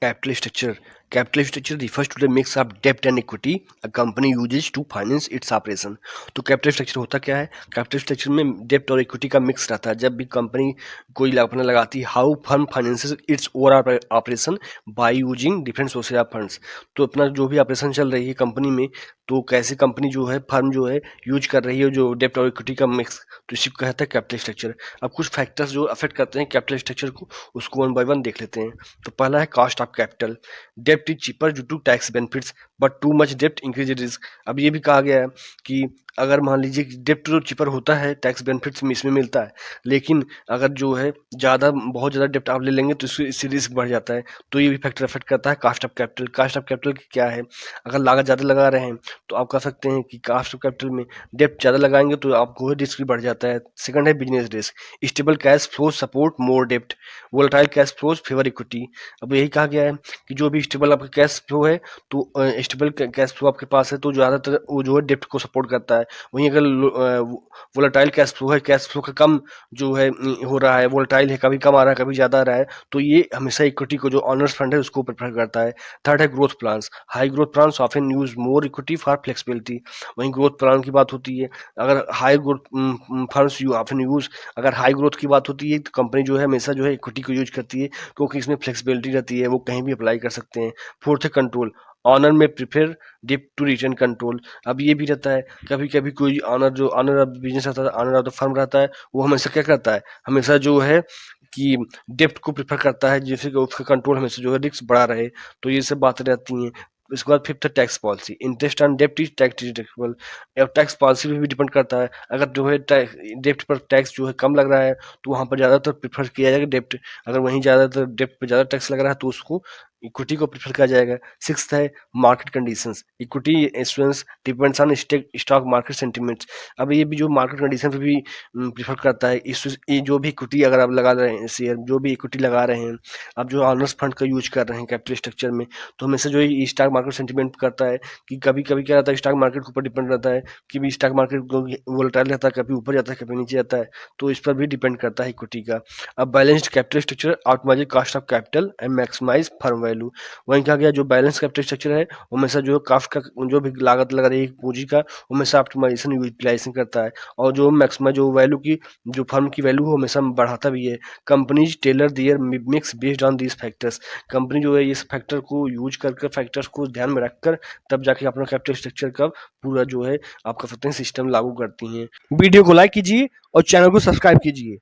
Capital structure. Capital structure refers to the mix of debt and equity a company uses to finance its operation. तो capital structure होता क्या है? Capital structure में डेप्ट और equity का mix रहता है. जब भी कंपनी कोई अपना लगाती है, how firm finances it's overall operation by using different sources of funds. तो अपना जो भी ऑपरेशन चल रही है कंपनी में, तो कैसे कंपनी जो है, फर्म जो है, यूज कर रही है जो डेप्ट और इक्विटी का मिक्स, तो इसी को कहता है कैपिटल स्ट्रक्चर. अब कुछ फैक्टर्स जो अफेक्ट करते हैं कैपिटल स्ट्रक्चर को, उसको वन बाय वन देख लेते हैं. तो पहला है cost of capital. Dept is cheaper due to tax benefits but too much dept increase risk. अब ये भी कहा गया है कि अगर मान लीजिए डेप्ट तो चीपर होता है, टैक्स बेनिफिट्स इसमें मिलता है, लेकिन अगर जो है बहुत ज़्यादा डेप्ट आप ले लेंगे तो इससे रिस्क बढ़ जाता है. तो ये भी फैक्टर अफेक्ट करता है cost of capital. Cost of capital क्या है? अगर लागत ज़्यादा लगा रहे हैं तो आप कह सकते हैं कि कॉस्ट ऑफ कैपिटल में डेप्ट ज़्यादा लगाएंगे तो आपको रिस्क भी बढ़ जाता है. सेकंड है business risk. Stable cash flow support more डेप्ट, volatile cash flows favour equity. अब यही कहा गया है कि जो भी स्टेबल आपका कैश फ्लो है, तो स्टेबल कैश फ्लो आपके पास है तो ज़्यादातर वो जो है डेप्ट को सपोर्ट करता है. वहीं अगर वोलेटाइल कैश फ्लो है, कैश फ्लो का कम जो है हो रहा है, वोलेटाइल है, कभी कम आ रहा है कभी ज़्यादा आ रहा है, तो ये हमेशा इक्विटी को जो ऑनर्स फंड है उसको प्रेफर करता है. थर्ड है growth plans. High growth plans often use more equity for flexibility. वहीं ग्रोथ प्लान की बात होती है, अगर high growth funds you often use, अगर हाई ग्रोथ की बात होती है तो कंपनी जो है हमेशा जो है इक्विटी को यूज करती है, क्योंकि इसमें फ्लेक्सिबिलिटी रहती है, वो कहीं भी अप्लाई कर सकते हैं. फोर्थ है कंट्रोल. ऑनर में prefer dip to retain control. अब ये भी रहता है, कभी कभी कोई ऑनर जो ऑनर ऑफ बिजनेस रहता है, ऑनर ऑफ द फर्म रहता है, वो हमेशा क्या करता है, हमेशा जो है कि डेप्ट को प्रेफर करता है, जैसे कि उसका कंट्रोल हमेशा जो है रिस्क बढ़ा रहे. तो ये सब बातें रहती हैं. इसके बाद फिफ्थ है टैक्स पॉलिसी. इंटरेस्ट ऑन डेप्ट इज टैक्स डिडक्टेबल. अब टैक्स पॉलिसी पे भी डिपेंड करता है. अगर जो है डेप्ट पर टैक्स जो है कम लग रहा है तो वहाँ पर ज़्यादातर प्रेफर किया जाएगा डेप्ट. अगर वहीं ज़्यादातर डेप्ट पर ज़्यादा टैक्स लग रहा है तो उसको इक्विटी को प्रेफर किया जाएगा. सिक्स्थ है market conditions. Equity issuance depends on stock market sentiments. अब ये भी जो मार्केट कंडीशन पे भी प्रेफर करता है. ये जो भी इक्विटी अगर आप लगा रहे हैं, शेयर जो भी इक्विटी लगा रहे हैं, आप जो ऑनर्स फंड का यूज कर रहे हैं कैपिटल स्ट्रक्चर में, तो हमेशा जो है स्टॉक मार्केट सेंटिमेंट करता है कि कभी कभी क्या रहता है, स्टॉक मार्केट के ऊपर डिपेंड रहता है कि भी स्टॉक मार्केट वोलेटाइल रहता है, कभी ऊपर जाता है कभी नीचे जाता है, तो इस पर भी डिपेंड करता है इक्विटी का. अब balanced capital structure optimize cost of capital and maximize firm value. वहीं कहा गया जो बैलेंस कैपिटल स्ट्रक्चर है वो हमेशा जो कास्ट का जो भी लागत लगा रही है पूंजी का, वो हमेशा ऑप्टिमाइजेशन यूटिलाइजेशन करता है. और जो मैक्सिमाइज जो वैल्यू की जो फर्म की वैल्यू हो हमेशा बढ़ाता भी है. Companies tailor their mix based on these factors. Company जो है इस फैक्टर को यूज करके, फैक्टर्स को ध्यान में रखकर तब जाके अपना कैपिटल स्ट्रक्चर का पूरा जो है आप कह सकते हैं सिस्टम लागू करती हैं. वीडियो को लाइक कीजिए और चैनल को सब्सक्राइब कीजिए.